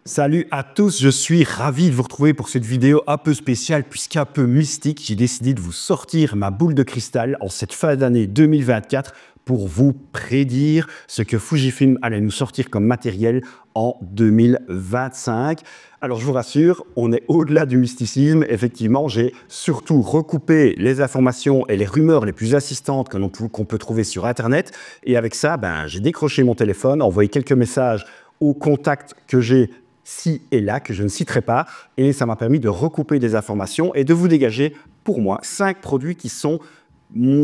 Salut à tous, je suis ravi de vous retrouver pour cette vidéo un peu spéciale puisqu'un peu mystique. J'ai décidé de vous sortir ma boule de cristal en cette fin d'année 2024 pour vous prédire ce que Fujifilm allait nous sortir comme matériel en 2025. Alors je vous rassure, on est au-delà du mysticisme. Effectivement, j'ai surtout recoupé les informations et les rumeurs les plus insistantes qu'on peut trouver sur Internet. Et avec ça, j'ai décroché mon téléphone, envoyé quelques messages aux contacts que j'ai ci et là, que je ne citerai pas, et ça m'a permis de recouper des informations et de vous dégager, pour moi, 5 produits qui sont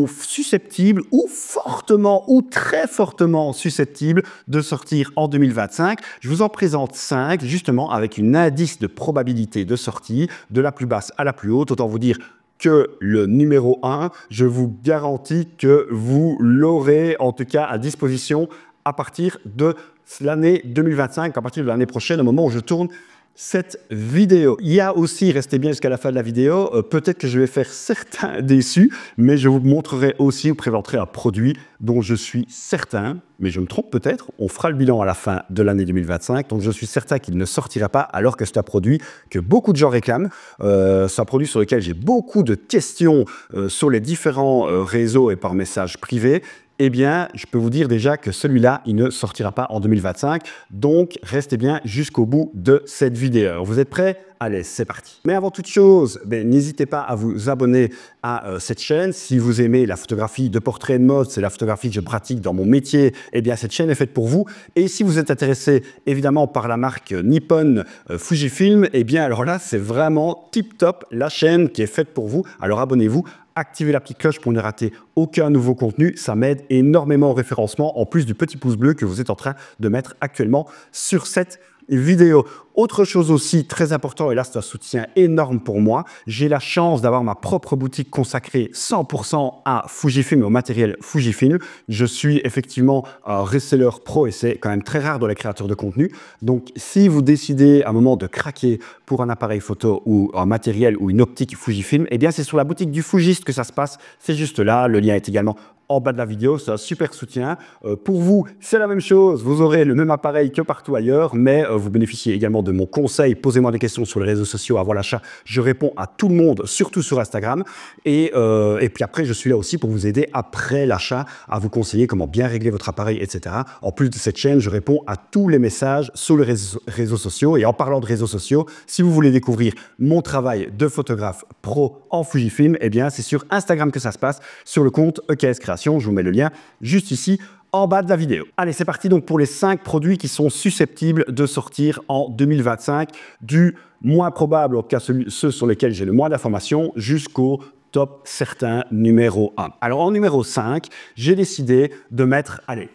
susceptibles ou fortement ou très fortement susceptibles de sortir en 2025. Je vous en présente 5, justement, avec une indice de probabilité de sortie, de la plus basse à la plus haute. Autant vous dire que le numéro 1, je vous garantis que vous l'aurez, en tout cas, à disposition à partir de l'année 2025, à partir de l'année prochaine, au moment où je tourne cette vidéo. Il y a aussi, restez bien jusqu'à la fin de la vidéo, peut-être que je vais faire certains déçus, mais je vous montrerai aussi, vous présenterai un produit dont je suis certain, mais je me trompe peut-être, on fera le bilan à la fin de l'année 2025, donc je suis certain qu'il ne sortira pas, alors que c'est un produit que beaucoup de gens réclament. C'est un produit sur lequel j'ai beaucoup de questions sur les différents réseaux et par message privé. Eh bien, je peux vous dire déjà que celui-là, il ne sortira pas en 2025. Donc, restez bien jusqu'au bout de cette vidéo. Vous êtes prêts? Allez, c'est parti. Mais avant toute chose, n'hésitez pas à vous abonner à cette chaîne. Si vous aimez la photographie de portrait et de mode, c'est la photographie que je pratique dans mon métier, eh bien, cette chaîne est faite pour vous. Et si vous êtes intéressé, évidemment, par la marque Nippon Fujifilm, eh bien, alors là, c'est vraiment tip-top, la chaîne qui est faite pour vous. Alors, abonnez-vous. Activez la petite cloche pour ne rater aucun nouveau contenu. Ça m'aide énormément au référencement, en plus du petit pouce bleu que vous êtes en train de mettre actuellement sur cette vidéo. Autre chose aussi très important, et là c'est un soutien énorme pour moi, j'ai la chance d'avoir ma propre boutique consacrée 100% à Fujifilm et au matériel Fujifilm. Je suis effectivement un reseller pro et c'est quand même très rare dans les créateurs de contenu. Donc si vous décidez à un moment de craquer pour un appareil photo ou un matériel ou une optique Fujifilm, eh bien c'est sur la boutique du Fujiste que ça se passe. C'est juste là, le lien est également en bas de la vidéo, c'est un super soutien. Pour vous, c'est la même chose, vous aurez le même appareil que partout ailleurs, mais vous bénéficiez également de mon conseil. Posez-moi des questions sur les réseaux sociaux avant l'achat. Je réponds à tout le monde, surtout sur Instagram. Et puis après, je suis là aussi pour vous aider après l'achat, à vous conseiller comment bien régler votre appareil, etc. En plus de cette chaîne, je réponds à tous les messages sur les réseaux sociaux. Et en parlant de réseaux sociaux, si vous voulez découvrir mon travail de photographe pro en Fujifilm, eh bien, c'est sur Instagram que ça se passe, sur le compte EKS Création. Je vous mets le lien juste ici en bas de la vidéo. Allez, c'est parti donc pour les 5 produits qui sont susceptibles de sortir en 2025, du moins probable, en tout cas ceux sur lesquels j'ai le moins d'informations, jusqu'au top certain numéro 1. Alors en numéro 5, j'ai décidé de mettre, allez,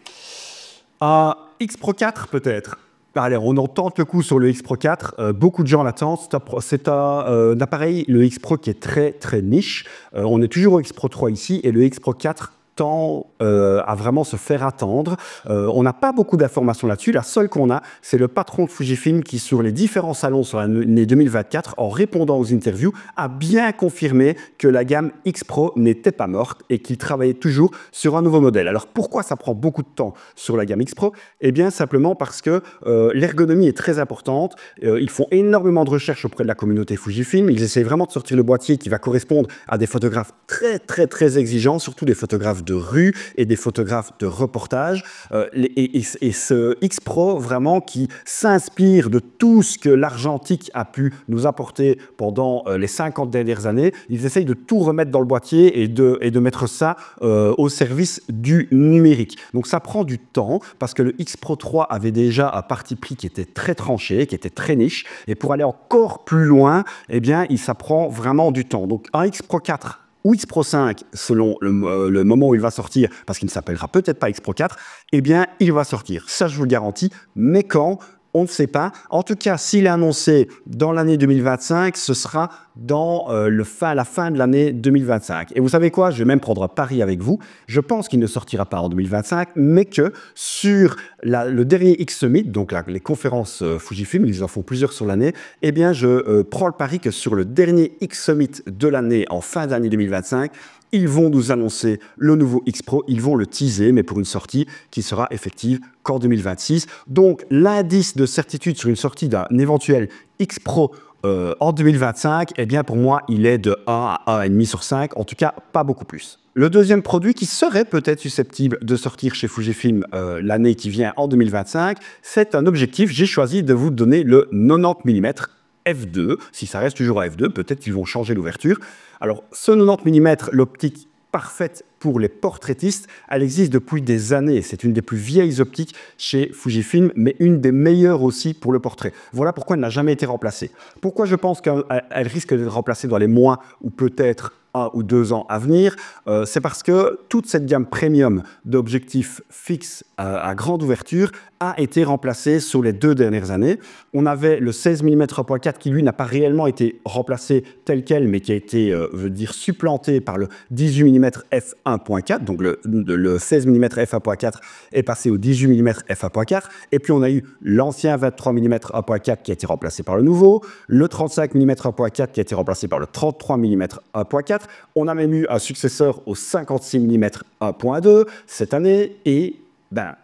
un X Pro 4 peut-être. Allez, on en tente le coup sur le X Pro 4. Beaucoup de gens l'attendent. C'est un appareil, le X Pro, qui est très, très niche. On est toujours au X Pro 3 ici et le X Pro 4 tend à vraiment se faire attendre. On n'a pas beaucoup d'informations là-dessus. La seule qu'on a, c'est le patron de Fujifilm qui, sur les différents salons sur l'année 2024, en répondant aux interviews, a bien confirmé que la gamme X Pro n'était pas morte et qu'il travaillait toujours sur un nouveau modèle. Alors pourquoi ça prend beaucoup de temps sur la gamme X Pro? Eh bien simplement parce que l'ergonomie est très importante. Ils font énormément de recherches auprès de la communauté Fujifilm. Ils essaient vraiment de sortir le boîtier qui va correspondre à des photographes très, très, très exigeants, surtout des photographes de rue et des photographes de reportage. Et ce X Pro, vraiment, qui s'inspire de tout ce que l'argentique a pu nous apporter pendant les 50 dernières années, ils essayent de tout remettre dans le boîtier et de mettre ça au service du numérique. Donc ça prend du temps, parce que le X Pro 3 avait déjà un parti pris qui était très tranché, qui était très niche, et pour aller encore plus loin, eh bien, ça prend vraiment du temps. Donc un X Pro 4 ou X Pro 5, selon le moment où il va sortir, parce qu'il ne s'appellera peut-être pas X Pro 4, eh bien, il va sortir. Ça, je vous le garantis. Mais quand? On ne sait pas. En tout cas, s'il est annoncé dans l'année 2025, ce sera dans la fin de l'année 2025. Et vous savez quoi? Je vais même prendre un pari avec vous. Je pense qu'il ne sortira pas en 2025, mais que sur le dernier X Summit, donc les conférences Fujifilm, ils en font plusieurs sur l'année, eh bien je prends le pari que sur le dernier X Summit de l'année, en fin d'année 2025, ils vont nous annoncer le nouveau X Pro, ils vont le teaser, mais pour une sortie qui sera effective qu'en 2026. Donc l'indice de certitude sur une sortie d'un éventuel X Pro en 2025, eh bien pour moi, il est de 1 à 1,5 sur 5, en tout cas pas beaucoup plus. Le deuxième produit qui serait peut-être susceptible de sortir chez Fujifilm l'année qui vient en 2025, c'est un objectif. J'ai choisi de vous donner le 90 mm f2. Si ça reste toujours à f2, peut-être qu'ils vont changer l'ouverture. Alors, ce 90 mm, l'optique parfaite pour les portraitistes, elle existe depuis des années. C'est une des plus vieilles optiques chez Fujifilm, mais une des meilleures aussi pour le portrait. Voilà pourquoi elle n'a jamais été remplacée. Pourquoi je pense qu'elle risque d'être remplacée dans les mois ou peut-être 1 ou 2 ans à venir, c'est parce que toute cette gamme premium d'objectifs fixes à grande ouverture a été remplacée sur les 2 dernières années. On avait le 16 mm 1.4 qui, lui, n'a pas réellement été remplacé tel quel, mais qui a été, supplanté par le 18 mm f1.4. Donc le 16 mm f1.4 est passé au 18 mm f1.4. Et puis on a eu l'ancien 23 mm 1.4 qui a été remplacé par le nouveau, le 35 mm 1.4 qui a été remplacé par le 33 mm 1.4. On a même eu un successeur au 56 mm 1.2 cette année et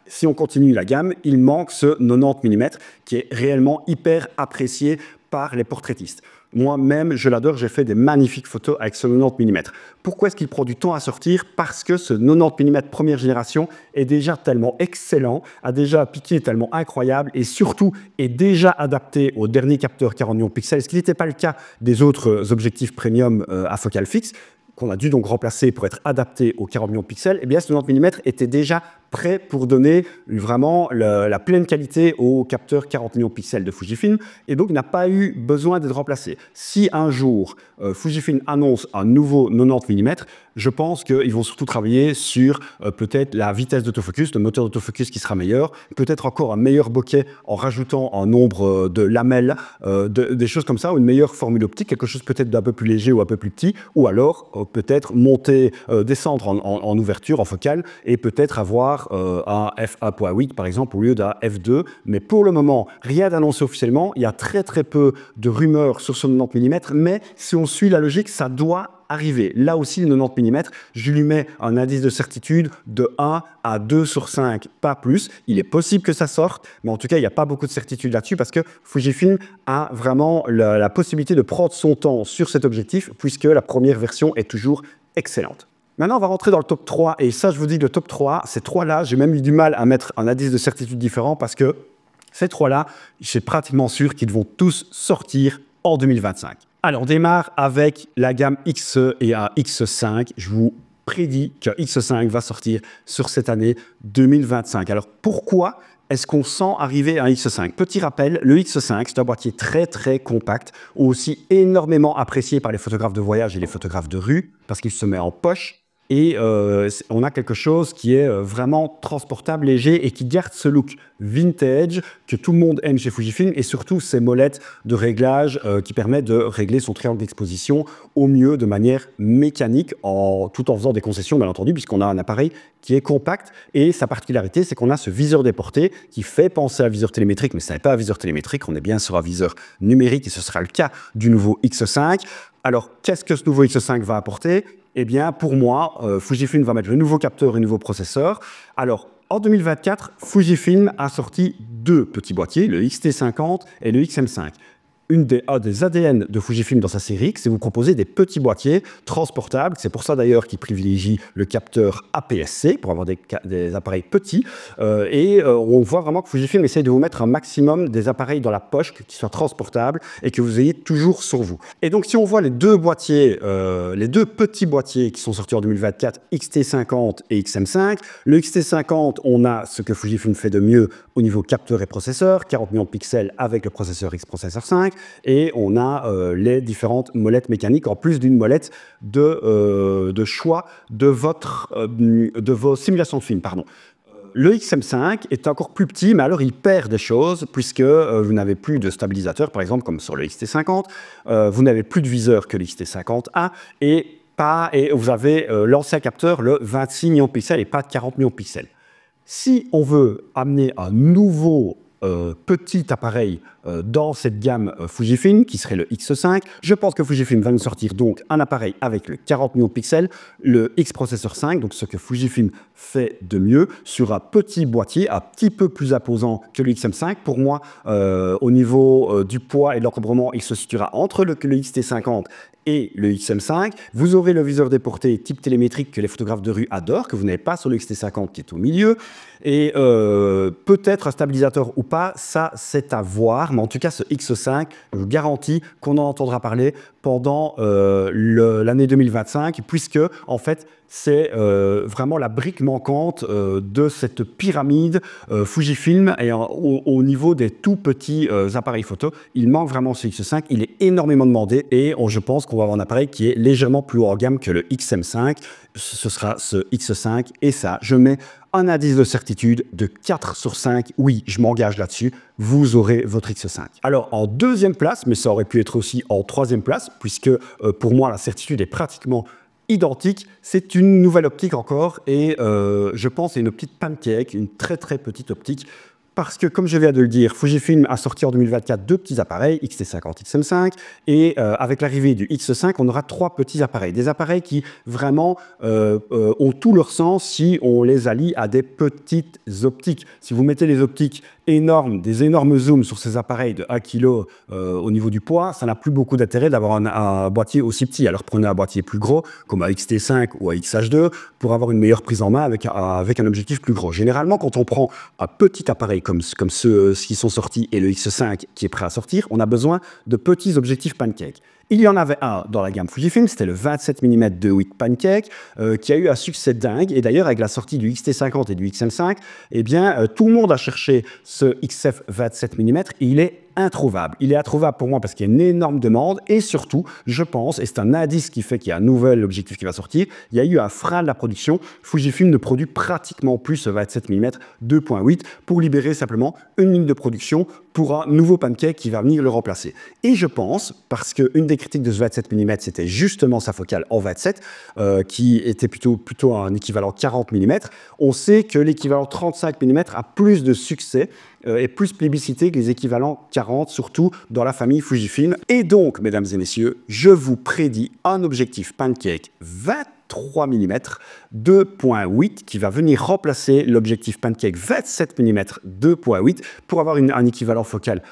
si on continue la gamme, il manque ce 90 mm qui est réellement hyper apprécié par les portraitistes. Moi-même, je l'adore, j'ai fait des magnifiques photos avec ce 90 mm. Pourquoi est-ce qu'il prend du temps à sortir? Parce que ce 90 mm première génération est déjà tellement excellent, a déjà un piqué tellement incroyable et surtout est déjà adapté au dernier capteur 40 millions de pixels, ce qui n'était pas le cas des autres objectifs premium à focale fixe, qu'on a dû donc remplacer pour être adapté aux 40 millions de pixels. Eh bien, ce 90 mm était déjà prêt pour donner vraiment la pleine qualité au capteur 40 millions de pixels de Fujifilm et donc n'a pas eu besoin d'être remplacé. Si un jour Fujifilm annonce un nouveau 90 mm, je pense qu'ils vont surtout travailler sur peut-être la vitesse d'autofocus, le moteur d'autofocus qui sera meilleur, peut-être encore un meilleur bokeh en rajoutant un nombre de lamelles, des choses comme ça, ou une meilleure formule optique, quelque chose peut-être d'un peu plus léger ou un peu plus petit, ou alors peut-être monter, descendre en ouverture, en focale, et peut-être avoir un f1.8 par exemple au lieu d'un f2, mais pour le moment rien d'annoncé officiellement. Il y a très peu de rumeurs sur ce 90 mm, mais si on suit la logique, ça doit arriver. Là aussi, le 90 mm, je lui mets un indice de certitude de 1 à 2 sur 5, pas plus. Il est possible que ça sorte, mais en tout cas, il n'y a pas beaucoup de certitude là-dessus parce que Fujifilm a vraiment la possibilité de prendre son temps sur cet objectif puisque la première version est toujours excellente. Maintenant, on va rentrer dans le top 3. Et ça, je vous dis, le top 3, ces 3-là, j'ai même eu du mal à mettre un indice de certitude différent parce que ces 3-là, je suis pratiquement sûr qu'ils vont tous sortir en 2025. Alors, on démarre avec la gamme XE et un X5. Je vous prédis qu'un X5 va sortir sur cette année 2025. Alors, pourquoi est-ce qu'on sent arriver à un X5? Petit rappel, le X5, c'est un boîtier très compact, aussi énormément apprécié par les photographes de voyage et les photographes de rue, parce qu'il se met en poche. Et on a quelque chose qui est vraiment transportable, léger et qui garde ce look vintage que tout le monde aime chez Fujifilm et surtout ces molettes de réglage qui permettent de régler son triangle d'exposition au mieux de manière mécanique tout en faisant des concessions bien entendu puisqu'on a un appareil qui est compact et sa particularité c'est qu'on a ce viseur déporté qui fait penser à un viseur télémétrique mais ce n'est pas un viseur télémétrique, on est bien sur un viseur numérique et ce sera le cas du nouveau X5. Alors qu'est-ce que ce nouveau X5 va apporter? Eh bien, pour moi, Fujifilm va mettre le nouveau capteur et le nouveau processeur. Alors, en 2024, Fujifilm a sorti 2 petits boîtiers, le XT50 et le XM5. Un des ADN de Fujifilm dans sa série X, c'est vous proposer des petits boîtiers transportables. C'est pour ça d'ailleurs qu'ils privilégient le capteur APS-C pour avoir des appareils petits. On voit vraiment que Fujifilm essaye de vous mettre un maximum des appareils dans la poche qui soient transportables et que vous ayez toujours sur vous. Et donc si on voit les 2 boîtiers, les 2 petits boîtiers qui sont sortis en 2024, XT50 et XM5, le XT50, on a ce que Fujifilm fait de mieux au niveau capteur et processeur, 40 millions de pixels avec le processeur X-Processor 5. Et on a les différentes molettes mécaniques, en plus d'une molette de choix de vos simulations de film. Pardon. Le XM5 est encore plus petit, mais alors il perd des choses puisque vous n'avez plus de stabilisateur, par exemple, comme sur le XT50. Vous n'avez plus de viseur que le XT50A et vous avez l'ancien capteur, le 26 millions de pixels et pas de 40 millions de pixels. Si on veut amener un nouveau petit appareil dans cette gamme Fujifilm, qui serait le X5, je pense que Fujifilm va nous sortir donc un appareil avec le 40 millions de pixels, le X-Processor 5, donc ce que Fujifilm fait de mieux, sur un petit boîtier, un petit peu plus imposant que le XM5. Pour moi, au niveau du poids et de l'encombrement, il se situera entre le XT50 et le XM5. Vous aurez le viseur déporté type télémétrique que les photographes de rue adorent, que vous n'avez pas sur le XT50 qui est au milieu. Et peut-être un stabilisateur ou pas, ça c'est à voir. Mais en tout cas, ce X5, je vous garantis qu'on en entendra parler pendant l'année 2025, puisque en fait, c'est vraiment la brique manquante de cette pyramide Fujifilm. Et au niveau des tout petits appareils photo, il manque vraiment ce X5. Il est énormément demandé et je pense qu'on va avoir un appareil qui est légèrement plus haut en gamme que le XM5. Ce sera ce X5 et ça, je mets un indice de certitude de 4 sur 5. Oui, je m'engage là-dessus. Vous aurez votre X5. Alors, en deuxième place, mais ça aurait pu être aussi en troisième place, puisque pour moi, la certitude est pratiquement identique. C'est une nouvelle optique encore et je pense c'est une optique pancake, une très très petite optique. Parce que, comme je viens de le dire, Fujifilm a sorti en 2024 deux petits appareils, XT50, XM5, et avec l'arrivée du X5, on aura trois petits appareils. Des appareils qui, vraiment, ont tout leur sens si on les allie à des petites optiques. Si vous mettez des optiques énormes, des énormes zooms sur ces appareils de 1 kg au niveau du poids, ça n'a plus beaucoup d'intérêt d'avoir un boîtier aussi petit. Alors, prenez un boîtier plus gros, comme un XT5 ou un XH2, pour avoir une meilleure prise en main avec un objectif plus gros. Généralement, quand on prend un petit appareil comme ceux qui sont sortis et le X5 qui est prêt à sortir, on a besoin de petits objectifs pancake. Il y en avait un dans la gamme Fujifilm, c'était le 27 mm 2.8 pancake, qui a eu un succès dingue. Et d'ailleurs, avec la sortie du XT50 et du XM5, eh bien, tout le monde a cherché ce XF 27 mm et il est introuvable. Il est introuvable pour moi parce qu'il y a une énorme demande et surtout, je pense, et c'est un indice qui fait qu'il y a un nouvel objectif qui va sortir, il y a eu un frein de la production. Fujifilm ne produit pratiquement plus ce 27 mm 2.8 pour libérer simplement une ligne de production pour un nouveau pancake qui va venir le remplacer. Et je pense, parce qu'une des critiques de ce 27 mm, c'était justement sa focale en 27, qui était plutôt un équivalent 40 mm, on sait que l'équivalent 35 mm a plus de succès et plus plébiscité que les équivalents 40, surtout dans la famille Fujifilm. Et donc, mesdames et messieurs, je vous prédis un objectif pancake 23 mm 2.8 qui va venir remplacer l'objectif pancake 27 mm 2.8 pour avoir un équivalent focal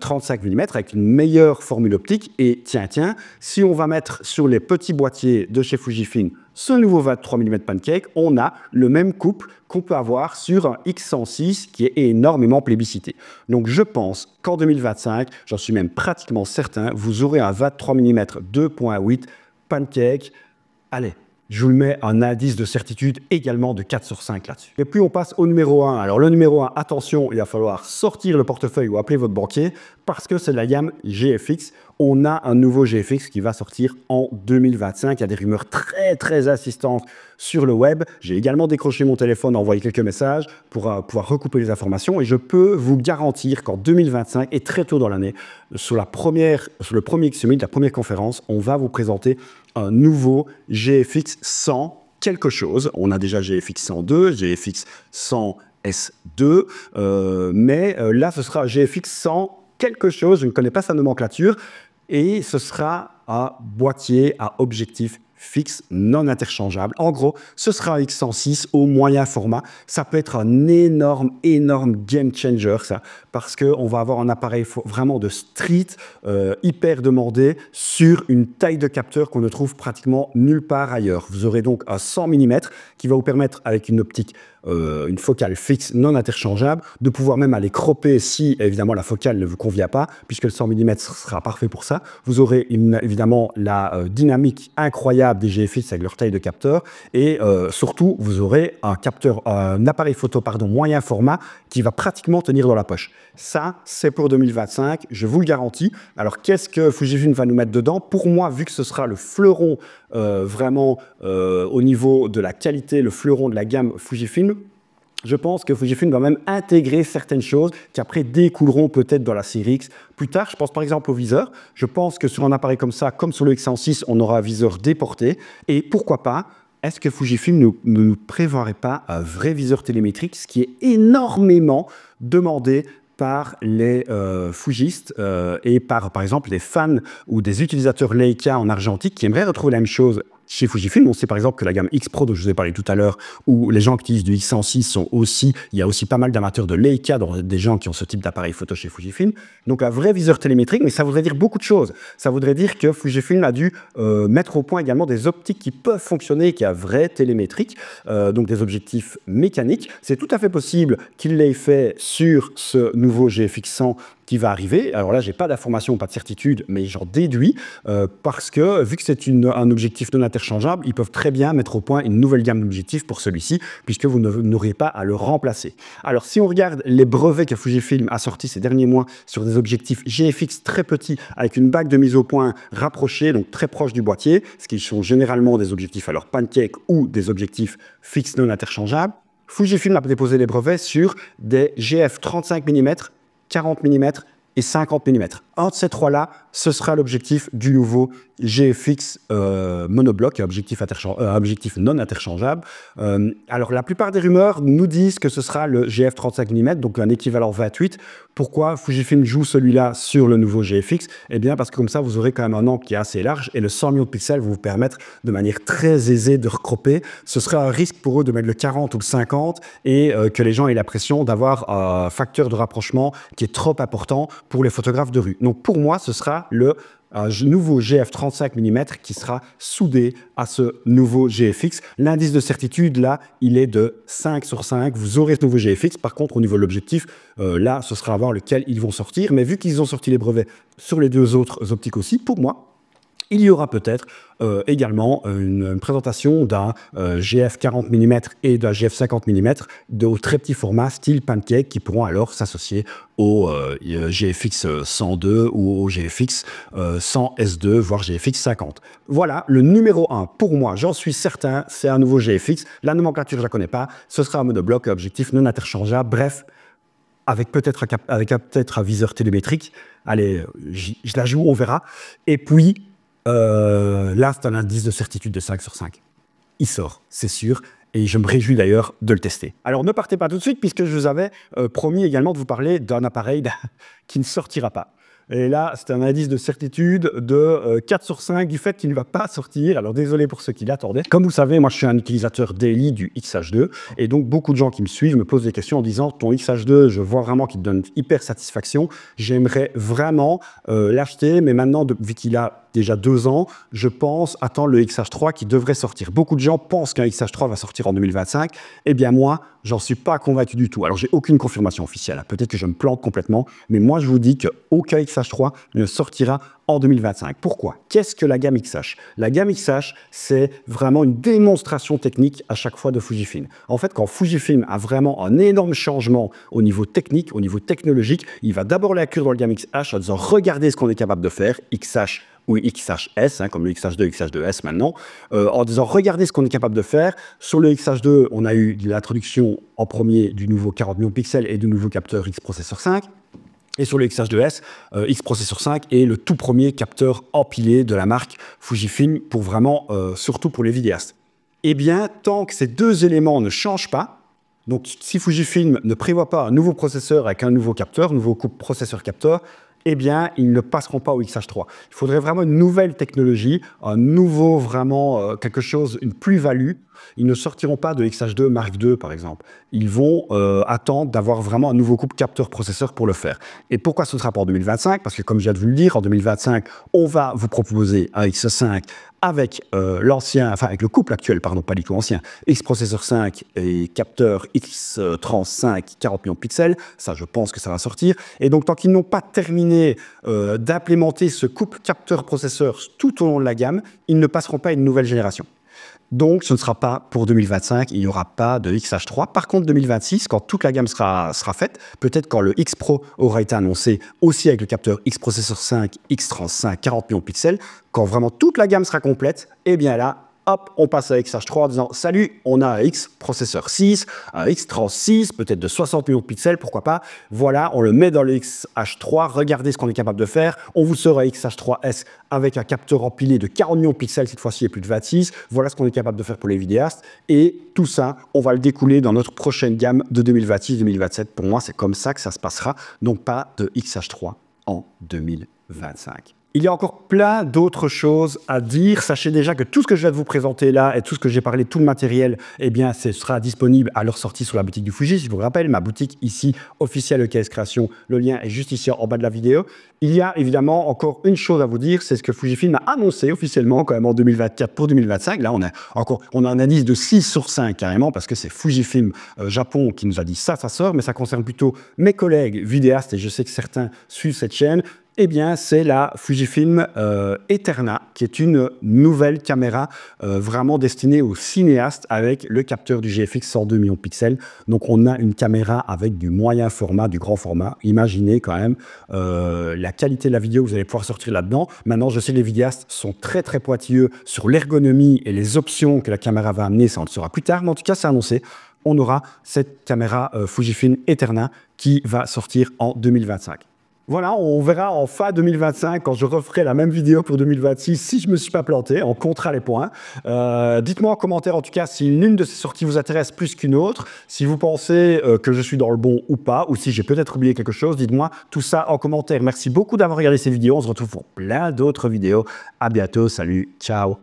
35 mm avec une meilleure formule optique. Et tiens, si on va mettre sur les petits boîtiers de chez Fujifilm ce nouveau 23 mm pancake, on a le même couple qu'on peut avoir sur un X106 qui est énormément plébiscité. Donc je pense qu'en 2025, j'en suis même pratiquement certain, vous aurez un 23 mm 2.8 pancake. Allez, je vous le mets un indice de certitude également de 4 sur 5 là-dessus. Et puis on passe au numéro 1. Alors le numéro 1, attention, il va falloir sortir le portefeuille ou appeler votre banquier parce que c'est de la gamme GFX. On a un nouveau GFX qui va sortir en 2025. Il y a des rumeurs très très insistantes sur le web. J'ai également décroché mon téléphone, envoyé quelques messages pour pouvoir recouper les informations et je peux vous garantir qu'en 2025 et très tôt dans l'année, sur le premier X-Summit, la première conférence, on va vous présenter un nouveau GFX 100 quelque chose. On a déjà GFX 102, GFX 100 S2, mais là ce sera GFX 100 quelque chose, je ne connais pas sa nomenclature, et ce sera un boîtier à objectif fixe non interchangeable. En gros, ce sera un X106 au moyen format. Ça peut être un énorme game changer, ça, parce qu'on va avoir un appareil vraiment de street, hyper demandé, sur une taille de capteur qu'on ne trouve pratiquement nulle part ailleurs. Vous aurez donc un 100 mm qui va vous permettre, avec une optique, une focale fixe non interchangeable, de pouvoir même aller cropper si, évidemment, la focale ne vous convient pas, puisque le 100 mm sera parfait pour ça. Vous aurez évidemment la dynamique incroyable des GFX avec leur taille de capteur et surtout, vous aurez un appareil photo moyen format qui va pratiquement tenir dans la poche. Ça, c'est pour 2025, je vous le garantis. Alors, qu'est-ce que Fujifilm va nous mettre dedans? Pour moi, vu que ce sera le fleuron vraiment au niveau de la qualité, le fleuron de la gamme Fujifilm, Je pense que Fujifilm va même intégrer certaines choses qui après découleront peut-être dans la série X. Plus tard, je pense par exemple au viseur. Je pense que sur un appareil comme ça, comme sur le X106, on aura un viseur déporté. Et pourquoi pas, est-ce que Fujifilm ne nous prévoirait pas un vrai viseur télémétrique, ce qui est énormément demandé par les Fujistes et par exemple, les fans ou des utilisateurs Leica en argentique qui aimeraient retrouver la même chose chez Fujifilm. On sait par exemple que la gamme X Pro dont je vous ai parlé tout à l'heure, où les gens qui utilisent du X106 sont aussi, il y a aussi pas mal d'amateurs de Leica, des gens qui ont ce type d'appareil photo chez Fujifilm. Donc un vrai viseur télémétrique, mais ça voudrait dire beaucoup de choses. Ça voudrait dire que Fujifilm a dû mettre au point également des optiques qui peuvent fonctionner, qui a vrai télémétrique, donc des objectifs mécaniques. C'est tout à fait possible qu'il l'ait fait sur ce nouveau GFX100 qui va arriver. Alors là, j'ai pas d'informations, pas de certitude, mais j'en déduis parce que vu que c'est un objectif non interchangeable, ils peuvent très bien mettre au point une nouvelle gamme d'objectifs pour celui-ci, puisque vous n'aurez pas à le remplacer. Alors si on regarde les brevets que Fujifilm a sortis ces derniers mois sur des objectifs GFX très petits, avec une bague de mise au point rapprochée, donc très proche du boîtier, ce qui sont généralement des objectifs alors pancake ou des objectifs fixes non interchangeables, Fujifilm a déposé les brevets sur des GF 35 mm, 40 mm et 50 mm. Entre ces trois-là, ce sera l'objectif du nouveau GFX monobloc, objectif non interchangeable. Alors, la plupart des rumeurs nous disent que ce sera le GF 35 mm, donc un équivalent 28. Pourquoi Fujifilm joue celui-là sur le nouveau GFX? Eh bien, parce que comme ça, vous aurez quand même un angle qui est assez large et le 100 millions de pixels va vous permettre de manière très aisée de recropper. Ce serait un risque pour eux de mettre le 40 ou le 50 et que les gens aient l'impression d'avoir un facteur de rapprochement qui est trop important pour les photographes de rue. Donc, pour moi, ce sera le nouveau GF 35 mm qui sera soudé à ce nouveau GFX. L'indice de certitude, là, il est de 5 sur 5. Vous aurez ce nouveau GFX. Par contre, au niveau de l'objectif, là, ce sera à voir lequel ils vont sortir. Mais vu qu'ils ont sorti les brevets sur les deux autres optiques aussi, pour moi, il y aura peut-être également une présentation d'un GF 40 mm et d'un GF 50 mm de très petit format style pancake qui pourront alors s'associer au GFX 102 ou au GFX 100 S2, voire GFX 50. Voilà, le numéro 1 pour moi, j'en suis certain, c'est un nouveau GFX. La nomenclature, je ne la connais pas. Ce sera un monobloc, objectif non interchangeable. Bref, avec peut-être un viseur télémétrique. Allez, je la joue, on verra. Et puis, là, c'est un indice de certitude de 5 sur 5. Il sort, c'est sûr. Et je me réjouis d'ailleurs de le tester. Alors, ne partez pas tout de suite, puisque je vous avais promis également de vous parler d'un appareil qui ne sortira pas. Et là, c'est un indice de certitude de 4 sur 5 du fait qu'il ne va pas sortir. Alors, désolé pour ceux qui l'attendaient. Comme vous savez, moi, je suis un utilisateur daily du XH2. Et donc, beaucoup de gens qui me suivent me posent des questions en disant « Ton XH2, je vois vraiment qu'il te donne hyper satisfaction. J'aimerais vraiment l'acheter, mais maintenant, vu qu'il a déjà 2 ans, je pense attendre le XH3 qui devrait sortir. » Beaucoup de gens pensent qu'un XH3 va sortir en 2025. Eh bien, moi, j'en suis pas convaincu du tout. Alors, j'ai aucune confirmation officielle. Peut-être que je me plante complètement, mais moi, je vous dis qu'aucun XH3 ne sortira en 2025. Pourquoi? Qu'est-ce que la gamme XH? La gamme XH, c'est vraiment une démonstration technique à chaque fois de Fujifilm. En fait, quand Fujifilm a vraiment un énorme changement au niveau technique, au niveau technologique, il va d'abord l'inclure dans le gamme XH en disant « Regardez ce qu'on est capable de faire, XH ». Ou XHS, comme le XH2, XH2S maintenant, en disant regardez ce qu'on est capable de faire. Sur le XH2, on a eu l'introduction en premier du nouveau 40 millions de pixels et du nouveau capteur X-Processor 5. Et sur le XH2S, X-Processor 5 est le tout premier capteur empilé de la marque Fujifilm pour vraiment, surtout pour les vidéastes. Eh bien, tant que ces deux éléments ne changent pas, donc si Fujifilm ne prévoit pas un nouveau processeur avec un nouveau capteur, nouveau couple processeur-capteur, eh bien, ils ne passeront pas au XH3. Il faudrait vraiment une nouvelle technologie, un nouveau, vraiment, quelque chose, une plus-value. Ils ne sortiront pas de XH2 Mark II, par exemple. Ils vont attendre d'avoir vraiment un nouveau couple capteur-processeur pour le faire. Et pourquoi ce ne sera pas en 2025? Parce que, comme je viens de vous le dire, en 2025, on va vous proposer un X5 avec avec le couple actuel, pardon, pas du tout ancien, X-Processor 5 et capteur X-Trans 40 millions de pixels. Ça, je pense que ça va sortir. Et donc, tant qu'ils n'ont pas terminé d'implémenter ce couple capteur-processeur tout au long de la gamme, ils ne passeront pas à une nouvelle génération. Donc, ce ne sera pas pour 2025, il n'y aura pas de XH3. Par contre, 2026, quand toute la gamme sera faite, peut-être quand le X Pro aura été annoncé aussi avec le capteur X-Processor 5, X-Trans 5, 40 millions de pixels, quand vraiment toute la gamme sera complète, eh bien là, hop, on passe à XH3 en disant salut, on a un X processeur 6, un X36, peut-être de 60 millions de pixels, pourquoi pas. Voilà, on le met dans le XH3, regardez ce qu'on est capable de faire. On vous sort un XH3S avec un capteur empilé de 40 millions de pixels, cette fois-ci et plus de 26. Voilà ce qu'on est capable de faire pour les vidéastes. Et tout ça, on va le découler dans notre prochaine gamme de 2026-2027. Pour moi, c'est comme ça que ça se passera. Donc pas de XH3 en 2025. Il y a encore plein d'autres choses à dire. Sachez déjà que tout ce que je viens de vous présenter là et tout ce que j'ai parlé, tout le matériel, eh bien, ce sera disponible à leur sortie sur la boutique du Fuji. Je vous rappelle, ma boutique ici, officielle EKS Création, le lien est juste ici en bas de la vidéo. Il y a évidemment encore une chose à vous dire, c'est ce que Fujifilm a annoncé officiellement quand même en 2024 pour 2025. Là, on a un indice de 6 sur 5 carrément parce que c'est Fujifilm Japon qui nous a dit ça sort, mais ça concerne plutôt mes collègues vidéastes et je sais que certains suivent cette chaîne. Eh bien, c'est la Fujifilm Eterna, qui est une nouvelle caméra vraiment destinée aux cinéastes avec le capteur du GFX 102 millions de pixels. Donc, on a une caméra avec du moyen format, du grand format. Imaginez quand même la qualité de la vidéo que vous allez pouvoir sortir là-dedans. Maintenant, je sais que les vidéastes sont très, très pointilleux sur l'ergonomie et les options que la caméra va amener. Ça, on le saura plus tard, mais en tout cas, c'est annoncé. On aura cette caméra Fujifilm Eterna qui va sortir en 2025. Voilà, on verra en fin 2025, quand je referai la même vidéo pour 2026, si je ne me suis pas planté, on comptera les points. Dites-moi en commentaire, en tout cas, si l'une de ces sorties vous intéresse plus qu'une autre, si vous pensez que je suis dans le bon ou pas, ou si j'ai peut-être oublié quelque chose, dites-moi tout ça en commentaire. Merci beaucoup d'avoir regardé ces vidéos, on se retrouve pour plein d'autres vidéos. À bientôt, salut, ciao.